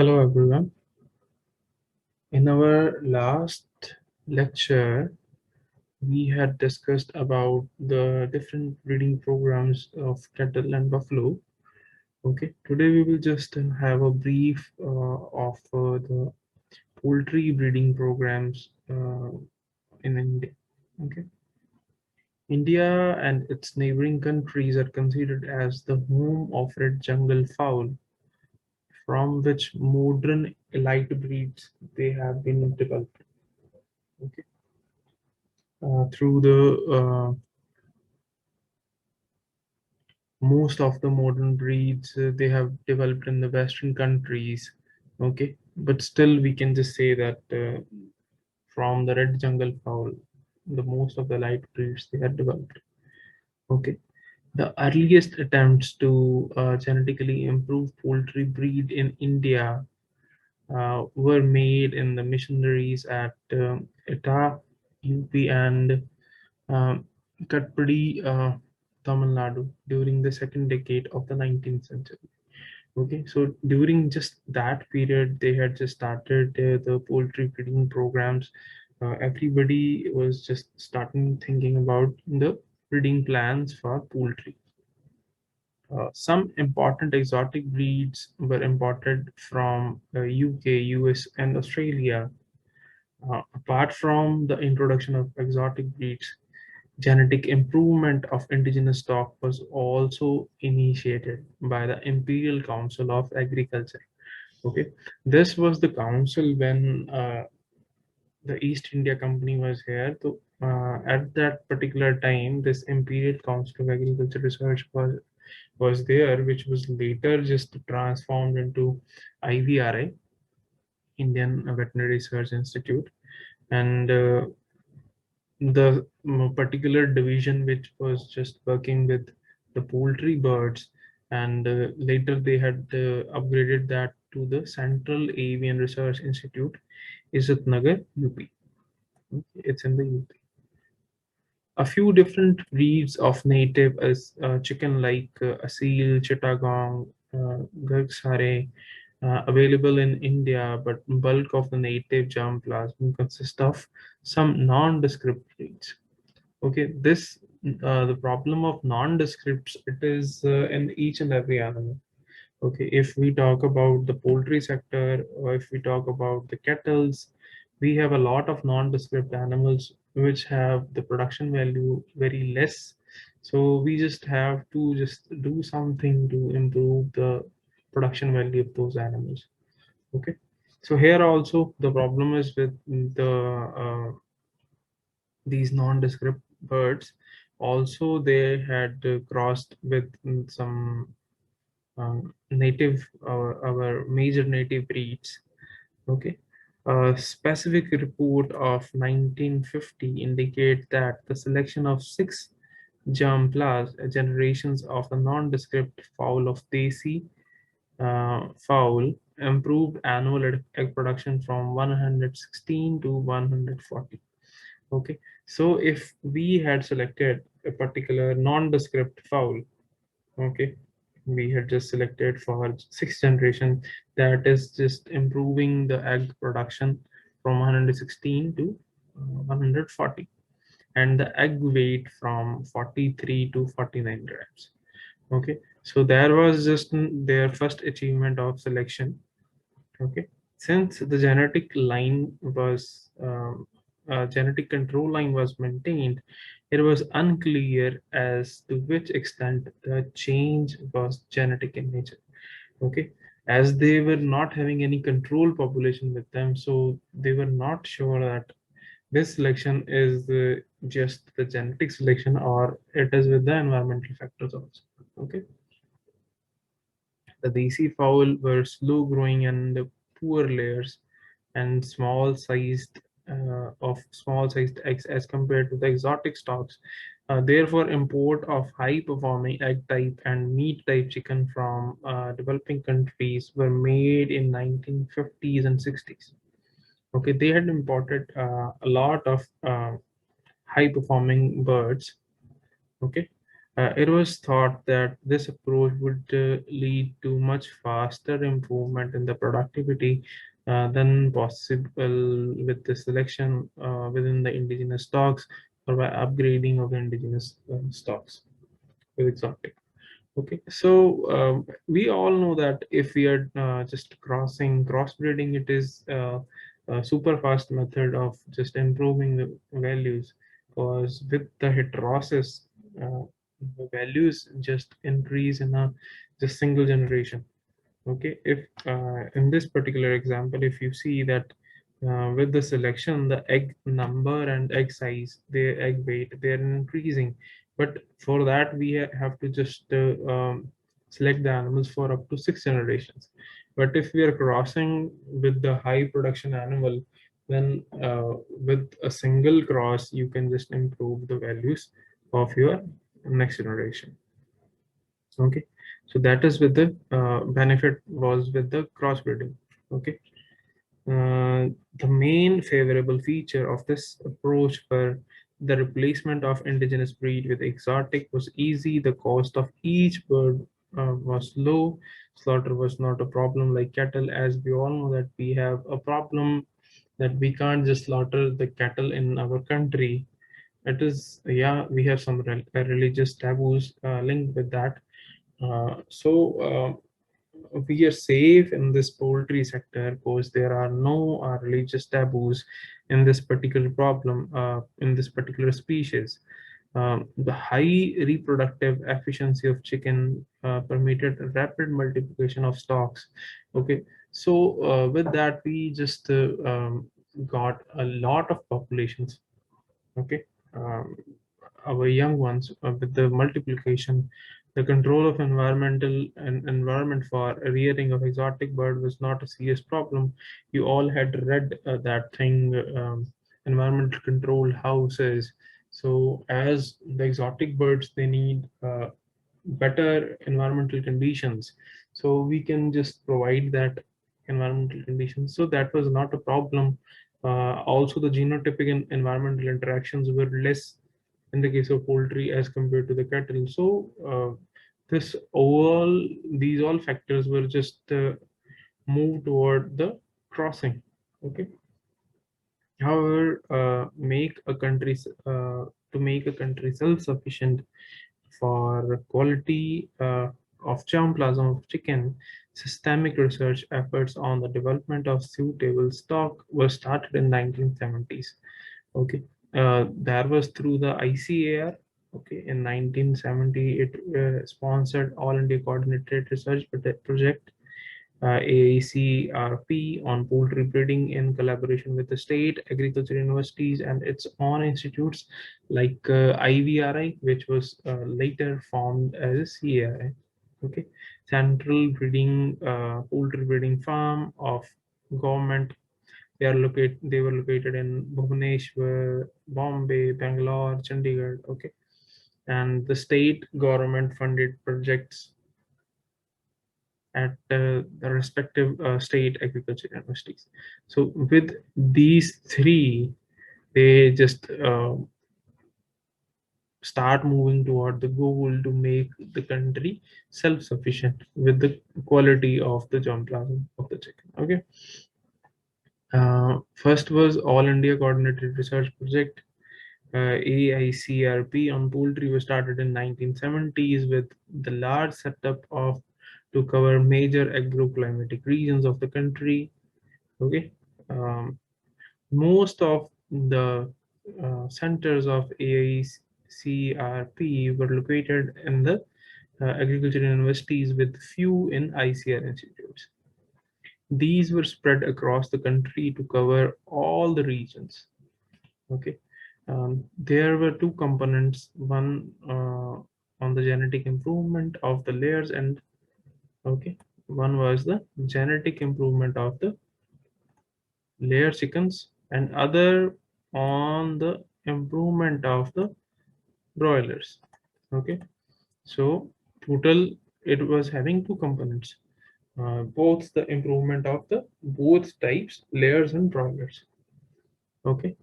Hello everyone. In our last lecture, we had discussed about the different breeding programs of cattle and buffalo. Okay, today we will just have a brief of the poultry breeding programs in India. Okay, India and its neighboring countries are considered as the home of red jungle fowl, from which modern elite breeds they have been developed. Okay. Through the most of the modern breeds they have developed in the western countries. Okay, but still we can just say that from the red jungle fowl, the most of the light breeds they have developed. Okay, the earliest attempts to genetically improve poultry breed in India were made in the missionaries at Etah, UP, and um, Katpadi, Tamil Nadu during the second decade of the 19th century. Okay, so during just that period, they had just started the poultry breeding programs. Everybody was just starting thinking about the breeding plans for poultry. Some important exotic breeds were imported from UK, US, and Australia. Apart from the introduction of exotic breeds, genetic improvement of indigenous stock was also initiated by the Imperial Council of Agriculture. Okay, this was the council when the East India Company was here. So, at that particular time, this Imperial Council of Agriculture Research was there, which was later just transformed into IVRI, Indian Veterinary Research Institute, and the particular division which was just working with the poultry birds, and later they had upgraded that to the Central Avian Research Institute, Nagar, UP. It's in the UP. A few different breeds of native as chicken like Asil, Chittagong, Gurkhare, available in India, but bulk of the native germplasm consists of some nondescript breeds. Okay, this the problem of nondescripts, it is in each and every animal. Okay, if we talk about the poultry sector, or if we talk about the kettles, we have a lot of nondescript animals which have the production value very less. So we just have to just do something to improve the production value of those animals. Okay, so here also the problem is with the these nondescript birds. Also, they had crossed with some native our major native breeds. Okay, a specific report of 1950 indicate that the selection of six germplas generations of the nondescript fowl of Desi fowl improved annual egg production from 116 to 140. Okay, so if we had selected a particular nondescript fowl, okay, we had just selected for sixth generation, that is just improving the egg production from 116 to 140, and the egg weight from 43 to 49 grams. Okay, so there was just their first achievement of selection. Okay, since the genetic control line was maintained, it was unclear as to which extent the change was genetic in nature. Okay, as they were not having any control population with them, so they were not sure that this selection is just the genetic selection or it is with the environmental factors also. Okay, the Desi fowl were slow growing and poor layers and small sized eggs as compared to the exotic stocks. Therefore, import of high performing egg type and meat type chicken from developing countries were made in 1950s and 60s. Okay, they had imported a lot of high performing birds. Okay, It was thought that this approach would lead to much faster improvement in the productivity than possible with the selection within the indigenous stocks or by upgrading of the indigenous stocks with exotic. Okay, so we all know that if we are just crossbreeding, it is a super fast method of just improving the values. Because with the heterosis, uh, the values just increase in a just single generation. Okay, if in this particular example, if you see that with the selection, the egg number and egg size, the egg weight, they're increasing. But for that, we have to just select the animals for up to 6 generations. But if we are crossing with the high production animal, then with a single cross, you can just improve the values of your next generation. Okay, so that is with the benefit was with the crossbreeding. Okay, the main favorable feature of this approach for the replacement of indigenous breed with exotic was easy. The cost of each bird was low. Slaughter was not a problem like cattle, as we all know that we have a problem that we can't just slaughter the cattle in our country. It is, yeah, we have some religious taboos linked with that. We are safe in this poultry sector because there are no religious taboos in this particular problem, in this particular species. The high reproductive efficiency of chicken permitted rapid multiplication of stocks. Okay, so with that, we just got a lot of populations. Okay, um, our young ones with the multiplication, the control of environmental and environment for rearing of exotic bird was not a serious problem. You all had read that thing, environmental control houses. So as the exotic birds, they need better environmental conditions. So we can just provide that environmental conditions. So that was not a problem. Also, the genotypic and environmental interactions were less in the case of poultry as compared to the cattle. So this overall, these all factors were just moved toward the crossing. Okay. However, to make a country self-sufficient for quality of germplasm of chicken, systemic research efforts on the development of suitable stock were started in 1970s. Okay, that was through the ICAR. Okay, in 1970, it sponsored All India Coordinated Research Project, AACRP, on poultry breeding in collaboration with the state agriculture universities and its own institutes like IVRI, which was later formed as CAI. Okay, Central Breeding Poultry Breeding Farm of government. They were located in Bhubaneswar, Bombay, Bangalore, Chandigarh. Okay, and the state government funded projects at the respective state agriculture universities. So with these three, they just start moving toward the goal to make the country self-sufficient with the quality of the germplasm of the chicken. Okay. First was All India Coordinated Research Project, AICRP, on poultry was started in 1970s with the large setup of to cover major agroclimatic regions of the country. Okay, um, most of the centers of AICRP were located in the agricultural universities with few in ICR institutes. These were spread across the country to cover all the regions. Okay, there were two components, one on the genetic improvement of the layers, and okay, one was the genetic improvement of the layer chickens and other on the improvement of the broilers. Okay, so total it was having two components, both the improvement of the both types, layers and broilers. Okay,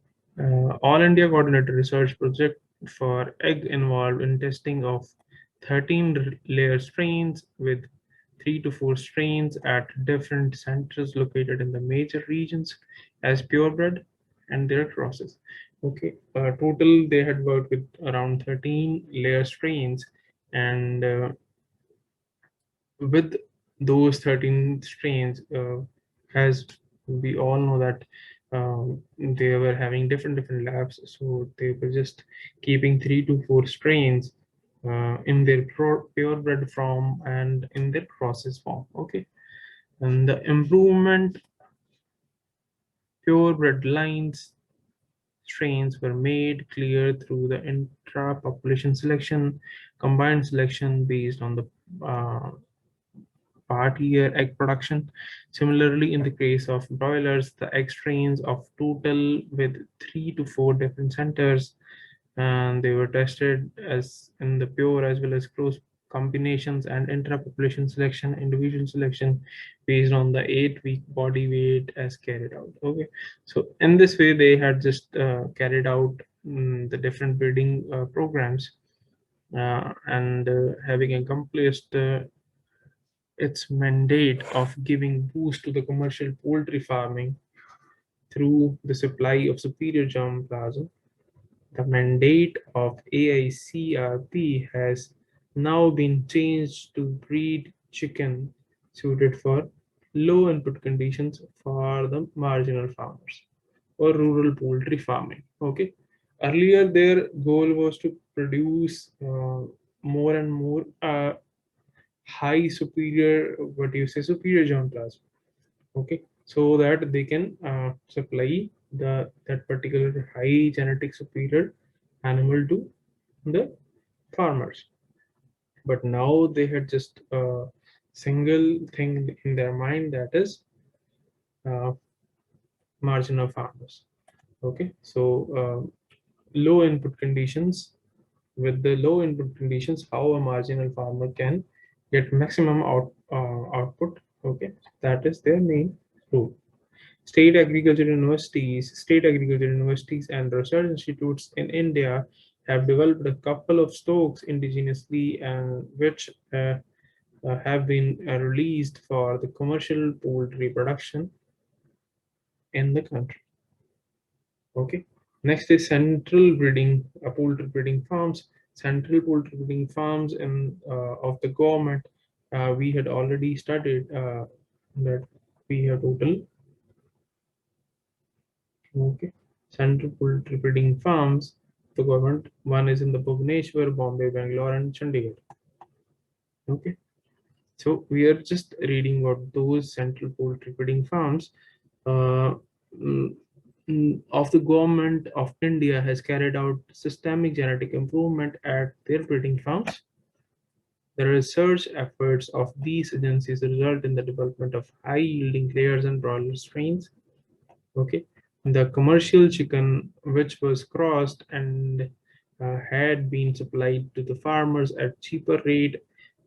All India Coordinated Research Project for egg involved in testing of 13 layer strains with 3 to 4 strains at different centers located in the major regions as purebred and their crosses. Okay, total they had worked with around 13 layer strains, and with those 13 strains, as we all know that they were having different labs, so they were just keeping 3 to 4 strains in their purebred form and in their process form. Okay, and the improvement purebred lines strains were made clear through the intra-population selection, combined selection based on the part-year egg production. Similarly, in the case of broilers, the egg strains of total with 3 to 4 different centers, and they were tested as in the pure as well as close combinations and intra-population selection, individual selection based on the 8-week body weight as carried out. Okay, so in this way, they had just carried out the different breeding programs, and having accomplished its mandate of giving boost to the commercial poultry farming through the supply of superior germplasm. The mandate of AICRP has now been changed to breed chicken suited for low input conditions for the marginal farmers or rural poultry farming. Okay. Earlier, their goal was to produce more and more high superior, what do you say, superior germplasm. Okay, so that they can supply that particular high genetic superior animal to the farmers. But now they had just a single thing in their mind, that is uh, marginal farmers. Okay, so low input conditions, with the low input conditions, how a marginal farmer can get maximum output. Okay, that is their main rule. State agriculture universities and research institutes in India have developed a couple of stocks indigenously, and which have been released for the commercial poultry production in the country. Okay. Next is central breeding, poultry breeding farms. Central poultry breeding farms in of the government. We had already studied that we have total. Okay. Central poultry breeding farms, the government. One is in the Bhubaneswar, Bombay, Bangalore, and Chandigarh. Okay. So we are just reading about those central poultry breeding farms. Uh, mm, of the government of India has carried out systemic genetic improvement at their breeding farms. The research efforts of these agencies result in the development of high-yielding layers and broiler strains. Okay, the commercial chicken, which was crossed and had been supplied to the farmers at cheaper rate,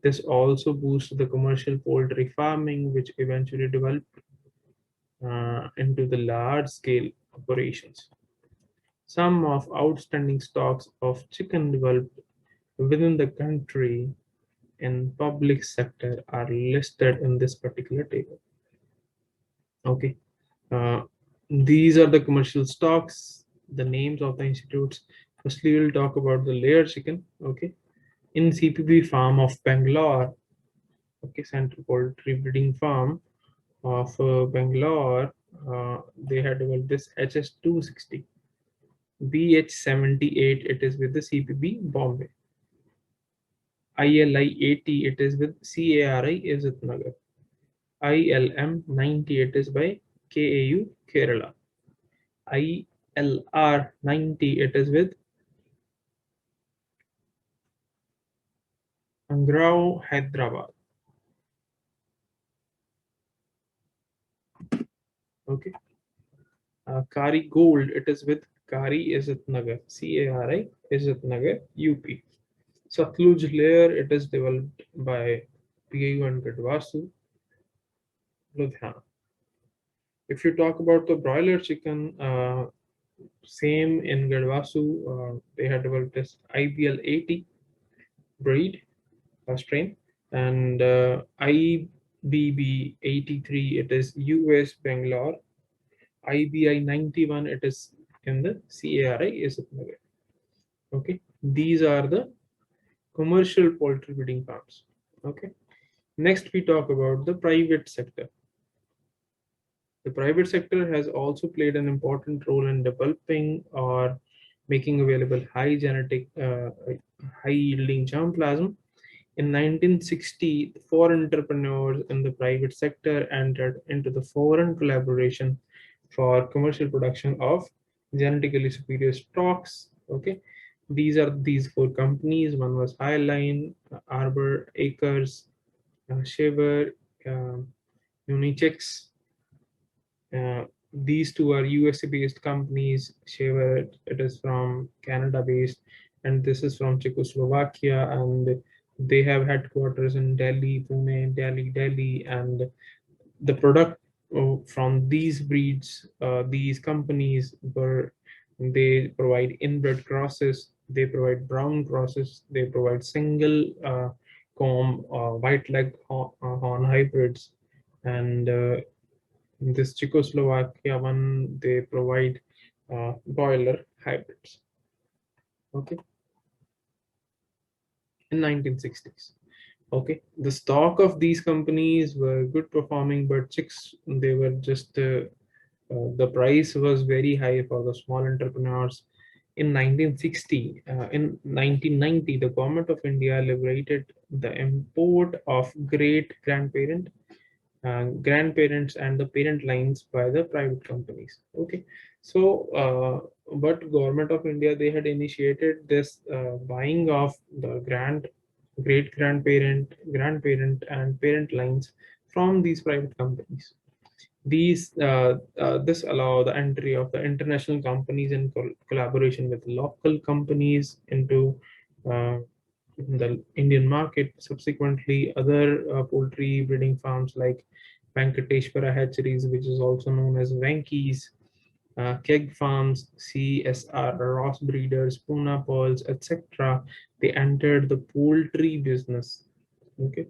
this also boosted the commercial poultry farming, which eventually developed into the large-scale operations. Some of outstanding stocks of chicken developed within the country in public sector are listed in this particular table. Okay. Uh, these are the commercial stocks, the names of the institutes. Firstly, we'll talk about the layer chicken. Okay. In CPB farm of Bangalore, okay, Central Poultry Breeding Farm of Bangalore, they had developed this HS260. BH78, it is with the CPB Bombay. ILI 80, it is with CARI Nagar. ILM 90, it is by KAU Kerala. ILR 90, it is with Angrao Hyderabad. Okay. Kari Gold, it is with Kari Nagar. CARI Nagar, UP. Satluj layer, it is developed by PAU and Gadwasu, Ludhiana. If you talk about the broiler chicken, same in Gadwasu, they had developed this IBL 80 breed. strain. And IBB 83, it is US Bangalore. IBI 91, it is in the CARI is okay. These are the commercial poultry breeding farms. Okay. Next, we talk about the private sector. The private sector has also played an important role in developing or making available high yielding germplasm. In 1960, foreign entrepreneurs in the private sector entered into the foreign collaboration for commercial production of genetically superior stocks. Okay, these are these four companies. One was Highline, Arbor Acres, Shaver, Unichex. These two are USA based companies. Shaver, it is from Canada based, and this is from Czechoslovakia, and they have headquarters in Delhi, Pune, Delhi, and the product from these breeds, these companies were they provide inbred crosses, they provide brown crosses, they provide single comb white leg horn hybrids, and this Czechoslovakia one, they provide broiler hybrids. Okay, in 1960s. Okay, the stock of these companies were good performing, but chicks they were just the price was very high for the small entrepreneurs. In 1960, in 1990, the government of India liberated the import of great grandparents and the parent lines by the private companies. Okay, so but government of India, they had initiated this buying of the great grandparent and parent lines from these private companies. This allow the entry of the international companies in collaboration with local companies into uh, the Indian market. Subsequently, other poultry breeding farms like Venkateshwara hatcheries, which is also known as Venkies, keg farms, CSR, Ross breeders, Pune pearls, etc. They entered the poultry business. Okay.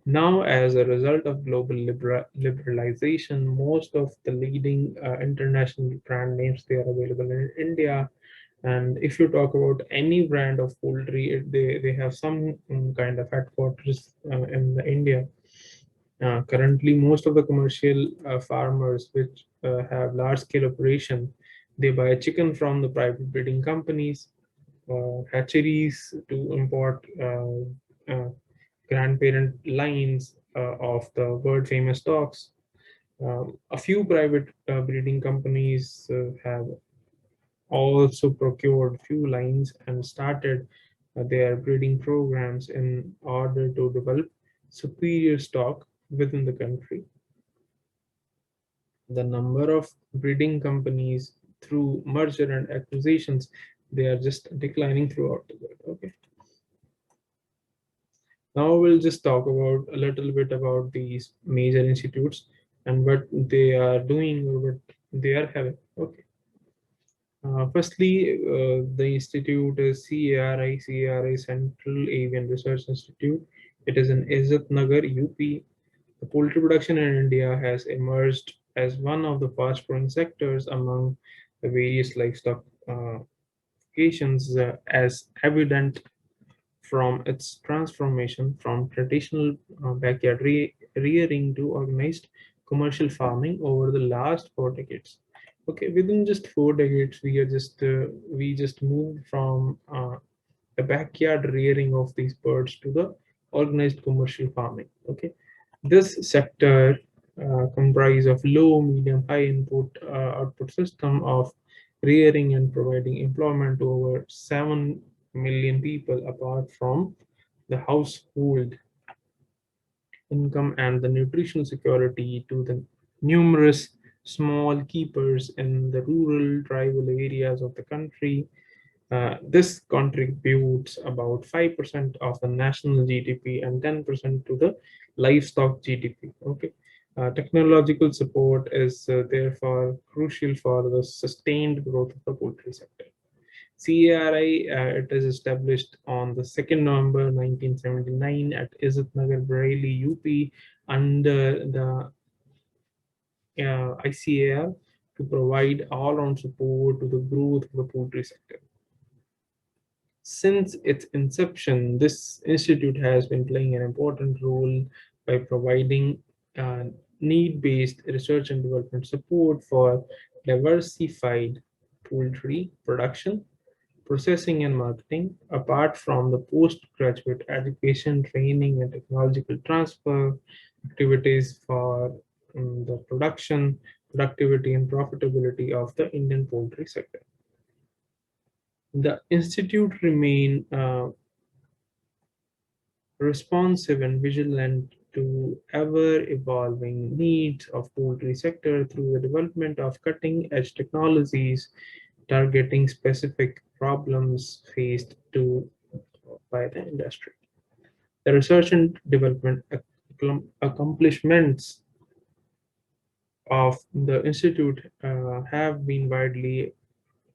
Now, as a result of global liberalization, most of the leading international brand names, they are available in India. And if you talk about any brand of poultry, they have some kind of headquarters in the India. Currently, most of the commercial farmers which have large scale operation, they buy chicken from the private breeding companies, hatcheries to import grandparent lines of the world famous dogs. A few private breeding companies have also procured few lines and started their breeding programs in order to develop superior stock within the country. The number of breeding companies through merger and acquisitions, they are just declining throughout the world. Okay. Now we'll just talk about a little bit about these major institutes and what they are doing or what they are having. Okay. Firstly, the institute is CARI Central Avian Research Institute. It is in Izzat Nagar, UP. The poultry production in India has emerged as one of the fast-growing sectors among the various livestock applications, as evident from its transformation from traditional backyard rearing to organized commercial farming over the last 4 decades. Okay, within just 4 decades, we just moved from the backyard rearing of these birds to the organized commercial farming. Okay, this sector comprise of low, medium, high input output system of rearing and providing employment to over 7 million people, apart from the household income and the nutritional security to the numerous small keepers in the rural tribal areas of the country. This contributes about 5% of the national GDP and 10% to the livestock GDP. Okay. Technological support is therefore crucial for the sustained growth of the poultry sector. CARI, it is established on the 2nd November 1979 at Izzat Nagar, Bareilly, UP, under the ICAR to provide all-round support to the growth of the poultry sector. Since its inception, this institute has been playing an important role by providing uh, need-based research and development support for diversified poultry production, processing, and marketing. Apart from the postgraduate education, training, and technological transfer activities for the production, productivity, and profitability of the Indian poultry sector. The institute remain responsive and vigilant to ever-evolving needs of poultry sector through the development of cutting-edge technologies targeting specific problems faced by the industry. The research and development accomplishments of the institute have been widely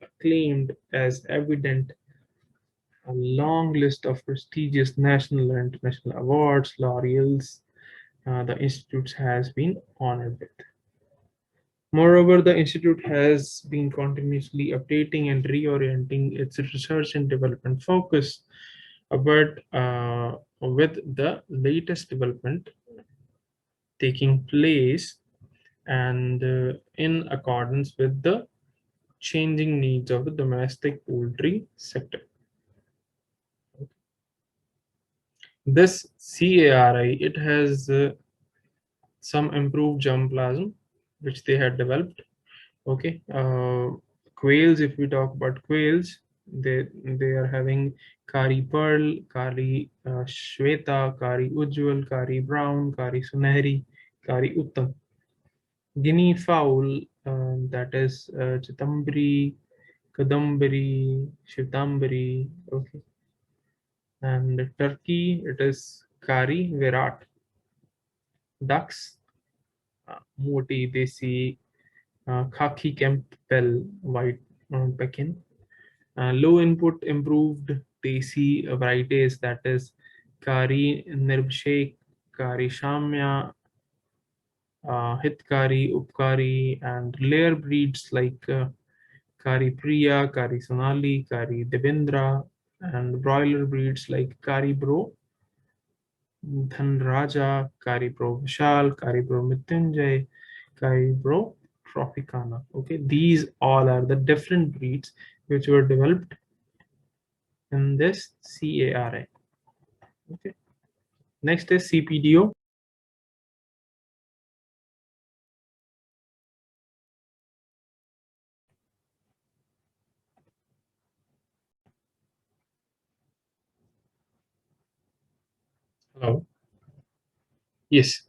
acclaimed as evident a long list of prestigious national and international awards, laurels the institute has been honored with. Moreover, the institute has been continuously updating and reorienting its research and development focus with the latest development taking place and in accordance with the changing needs of the domestic poultry sector. This CARI, it has some improved germplasm which they had developed. Okay, quails. If we talk about quails, they are having Kari Pearl, Kari Shweta, Kari Ujjwal, Kari Brown, Kari Sunehri, Kari Uttam. Guinea fowl, that is Chitambari, Kadambari, Shivtambari. Okay, and turkey, it is Kari Virat. Ducks, Moti Desi, Khaki Campbell, White Pekin. Low input improved Desi varieties, that is Kari Nirbshek, Kari Shamya, Hitkari, Upkari, and layer breeds like Kari Priya, Kari Sonali, Kari Devendra, and broiler breeds like Kari Bro, Dhanraja, Kari Pro Vishal, Kari Pro Mrityunjay, Kari Pro Tropicana. Okay, these all are the different breeds which were developed in this CARI. Okay. Next is CPDO. Hello. Yes.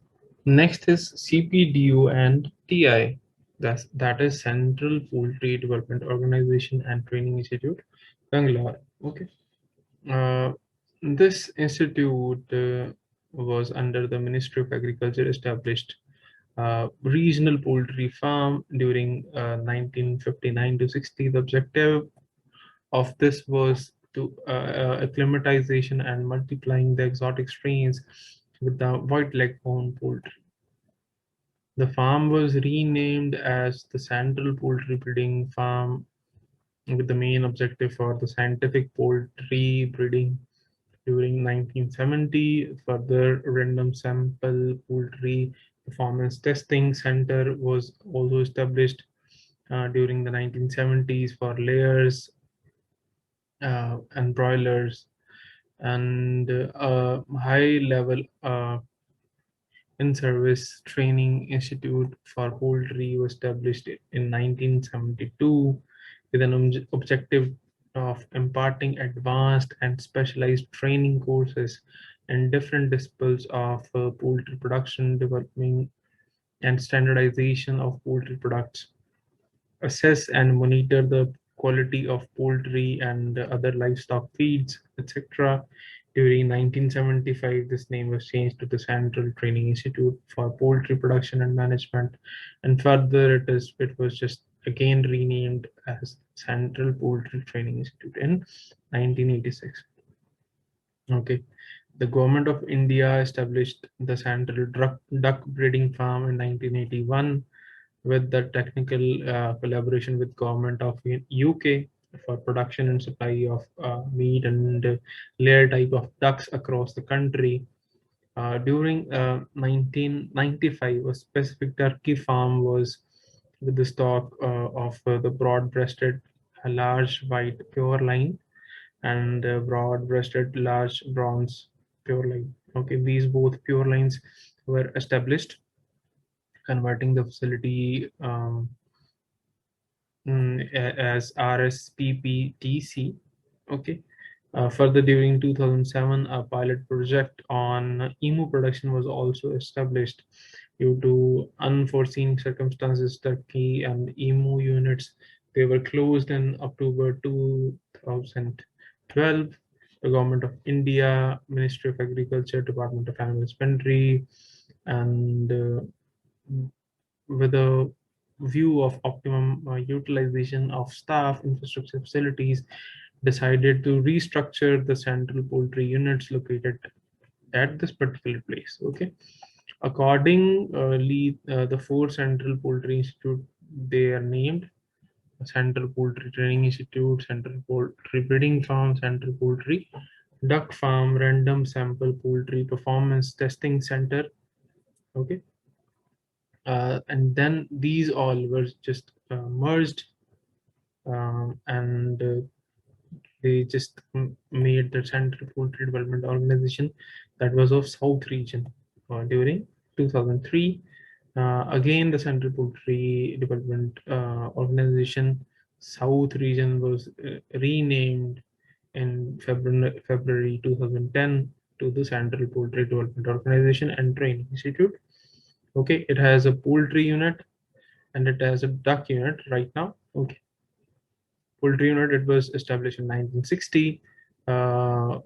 Next is CPDO and TI. That is Central Poultry Development Organization and Training Institute, Bangalore. Okay. This institute was under the Ministry of Agriculture established regional poultry farm during 1959 to 60. The objective of this was to acclimatization and multiplying the exotic strains with the white leghorn poultry. The farm was renamed as the Central Poultry Breeding Farm with the main objective for the scientific poultry breeding during 1970. Further, random sample poultry performance testing center was also established during the 1970s for layers and broilers, and a high level in-service training institute for poultry was established in 1972 with an objective of imparting advanced and specialized training courses in different disciplines of poultry production, developing and standardization of poultry products, assess and monitor the quality of poultry and other livestock feeds, etc. During 1975, this name was changed to the Central Training Institute for Poultry Production and Management, and further it was just again renamed as Central Poultry Training Institute in 1986. Okay, the government of India established the Central Duck Breeding Farm in 1981 with the technical collaboration with government of UK for production and supply of meat and layer type of ducks across the country. During 1995, a specific turkey farm was with the stock of the broad-breasted large white pure line and broad-breasted large bronze pure line. Okay, these both pure lines were established, converting the facility as RSPPTC. Okay. Further, during 2007, a pilot project on emu production was also established. Due to unforeseen circumstances, turkey and emu units they were closed in October 2012. The Government of India, Ministry of Agriculture, Department of Animal Husbandry, and with a view of optimum utilization of staff, infrastructure, facilities, decided to restructure the central poultry units located at this particular place. Okay. Accordingly, the four central poultry institute they are named: Central Poultry Training Institute, Central Poultry Breeding Farm, Central Poultry Duck Farm, Random Sample Poultry Performance Testing Center. Okay, and then these all were just merged, and they just made the Central Poultry Development Organization that was of South region during 2003. Again, the Central Poultry Development Organization South region was renamed in February 2010 to the Central Poultry Development Organization and Training Institute. Okay, it has a poultry unit and it has a duck unit right now. Okay, poultry unit it was established in 1960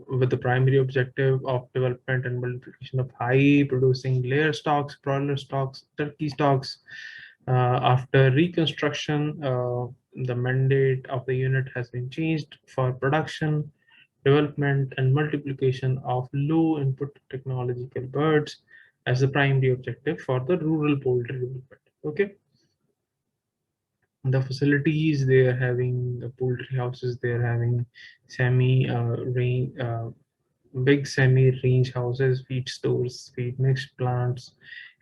with the primary objective of development and multiplication of high producing layer stocks, broiler stocks, turkey stocks. After reconstruction, the mandate of the unit has been changed for production, development, and multiplication of low input technological birds as the primary objective for the rural poultry development. Okay, the facilities they are having the poultry houses, they are having semi range big semi range houses, feed stores, feed mixed plants,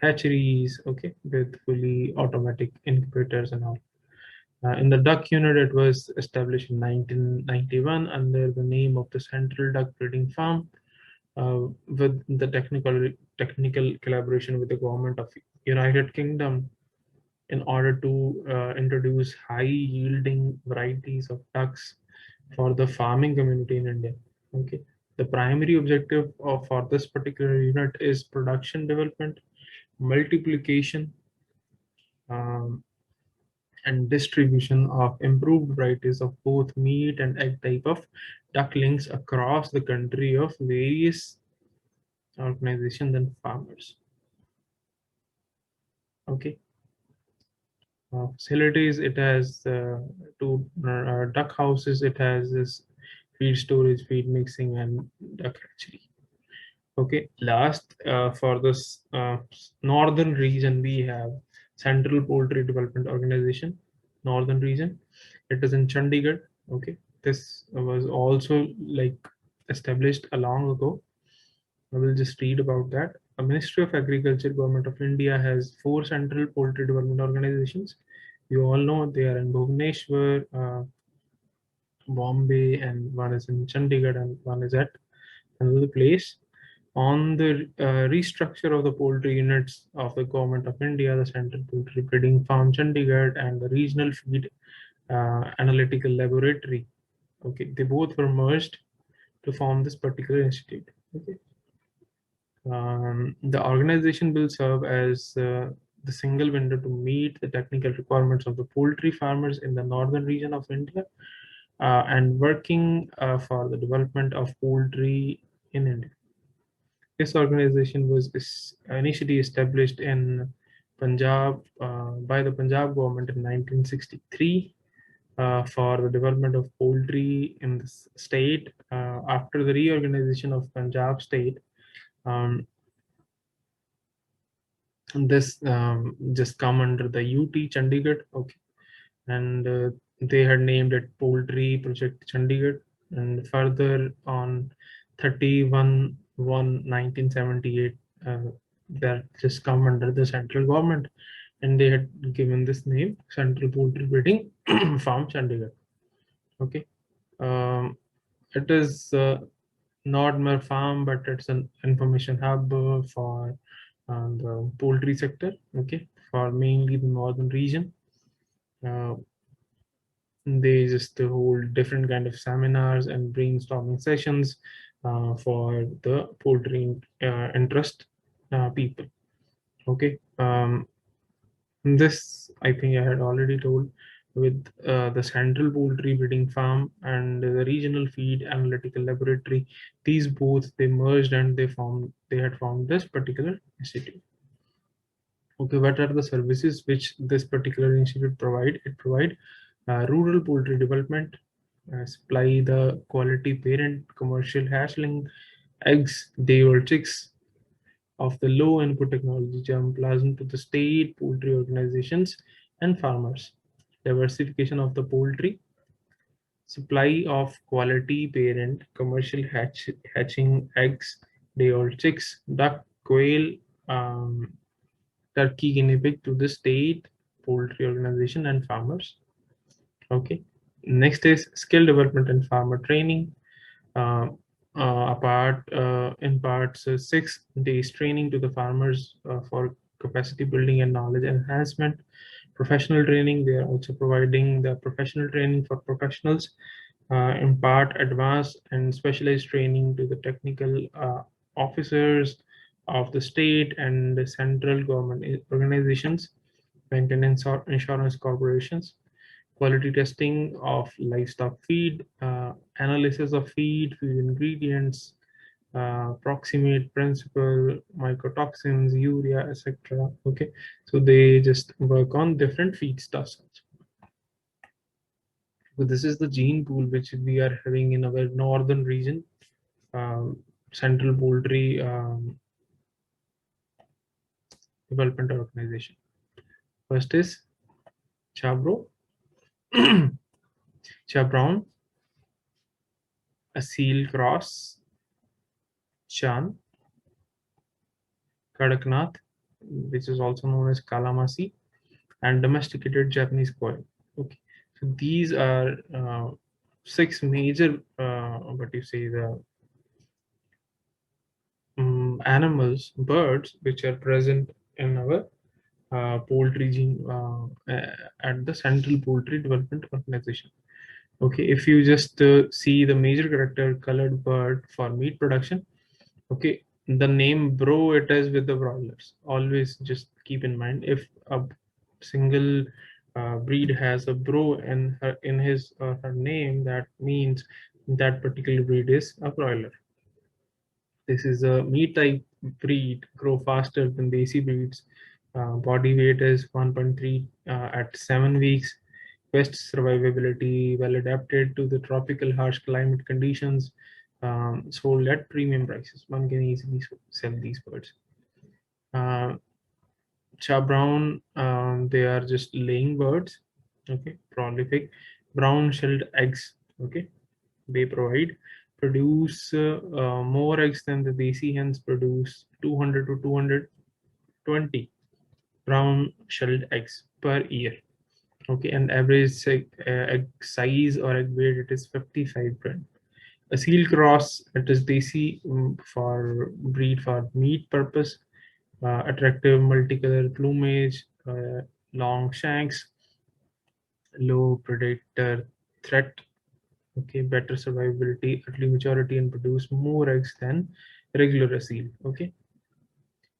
hatcheries, okay, with fully automatic incubators and all. In the duck unit, it was established in 1991 under the name of the Central Duck Breeding Farm, with the technical collaboration with the government of United Kingdom in order to introduce high yielding varieties of ducks for the farming community in India. Okay. The primary objective for this particular unit is production development, multiplication, um, and distribution of improved varieties of both meat and egg type of ducklings across the country of various organizations and farmers. Okay. Facilities it has two duck houses, it has this feed storage, feed mixing, and duck hatchery. Okay, last for this northern region we have Central Poultry Development Organization, northern region. It is in Chandigarh. Okay, this was also like established a long ago. I will just read about that. The Ministry of Agriculture, Government of India has four central poultry development organizations. You all know they are in Bhubaneswar, Bombay, and one is in Chandigarh, and one is at another place. On the restructure of the poultry units of the Government of India, the Central Poultry Breeding Farm Chandigarh and the Regional Feed Analytical Laboratory, okay, they both were merged to form this particular institute. Okay. The organization will serve as the single window to meet the technical requirements of the poultry farmers in the northern region of India, and working for the development of poultry in India. This organization was initially established in by the Punjab government in 1963 for the development of poultry in the state. After the reorganization of Punjab state, um, this just come under the UT Chandigarh. Okay, and they had named it Poultry Project Chandigarh. And further on 31/1/1978, that just come under the central government, and they had given this name Central Poultry Breeding Farm Chandigarh. Okay, um, it is not mere farm, but it's an information hub for the poultry sector. Okay, for mainly the northern region. Uh, they just hold different kind of seminars and brainstorming sessions for the poultry interest people. Okay, this I think I had already told. With the central poultry breeding farm and the regional feed analytical laboratory, these both they merged and they had formed this particular institute. Okay, what are the services which this particular institute provide? It provide rural poultry development, supply the quality parent commercial hatchling eggs, day-old chicks of the low input technology germplasm to the state poultry organizations and farmers. Diversification of the poultry, supply of quality parent commercial hatching eggs, day-old chicks, duck, quail, um, turkey, guinea pig to the state poultry organization and farmers. Okay. Next is skill development and farmer training. Uh, in parts 6 days training to the farmers for capacity building and knowledge enhancement. Professional training, they are also providing the professional training for professionals. In part advanced and specialized training to the technical officers of the state and the central government organizations, maintenance or insurance corporations, quality testing of livestock feed, analysis of feed ingredients, proximate principle, mycotoxins, urea, etc. Okay, so they just work on different feedstuffs. So this is the gene pool which we are having in our northern region, Central Poultry Development Organization. First is Chabro, Chabron, a seal cross, Chan, Kadaknath, which is also known as Kalamasi, and domesticated Japanese quail. Okay, so these are 6 major, what you say, the animals, birds, which are present in our poultry gene at the Central Poultry Development Organization. Okay, if you just see the major character colored bird for meat production, okay, the name bro it is with the broilers. Always just keep in mind if a single breed has a bro in his or her name, that means that particular breed is a broiler. This is a meat type breed, grow faster than desi breeds. Body weight is 1.3 at 7 weeks. Best survivability, well adapted to the tropical harsh climate conditions. Sold at premium prices. One can easily sell these birds. Uh, Cha brown, they are just laying birds. Okay, prolific, brown shelled eggs. Okay, they produce more eggs than the desi hens produce, 200 to 220 brown shelled eggs per year. Okay, and average egg size or egg weight it is 55 gram. A seal cross, it is desi for breed for meat purpose, attractive multicolor plumage, long shanks, low predator threat. Okay, better survivability, early maturity, and produce more eggs than regular seal. Okay,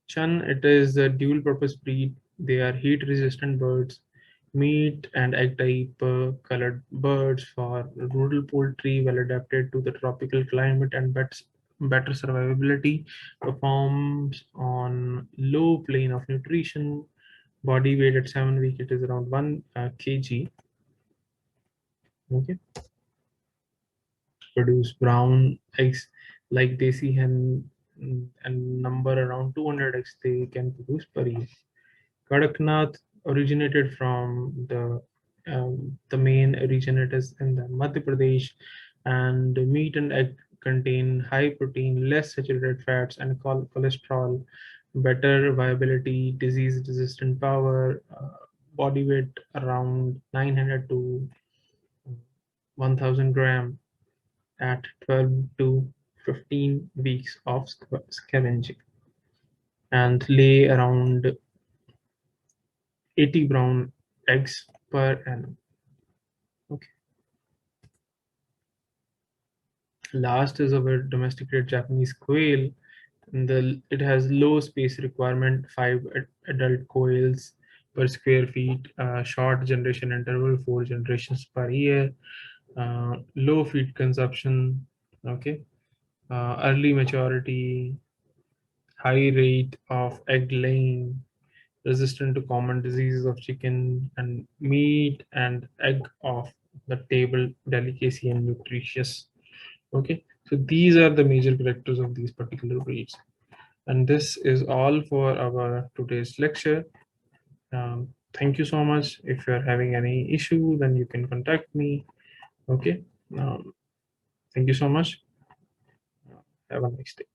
Chun, it is a dual purpose breed. They are heat resistant birds, meat and egg type colored birds for rural poultry, well adapted to the tropical climate and better survivability, performs on low plane of nutrition, Body weight at 7 week, it is around 1 kg. Okay. Produce brown eggs like desi hen, and number around 200 eggs they can produce per year. Kadaknath originated from the main originators in the Madhya Pradesh, and meat and egg contain high protein, less saturated fats, and cholesterol, better viability, disease resistant power, body weight around 900 to 1000 gram at 12 to 15 weeks of scavenging, and lay around 80 brown eggs per annum. Okay. Last is our domesticated Japanese quail. And it has low space requirement, five adult quails per square feet, short generation interval, 4 generations per year, low feed consumption, okay, early maturity, high rate of egg laying, resistant to common diseases of chicken, and meat and egg of the table delicacy and nutritious. Okay, so these are the major characters of these particular breeds. And this is all for our today's lecture. Thank you so much. If you're having any issue, then you can contact me. Okay. Thank you so much. Have a nice day.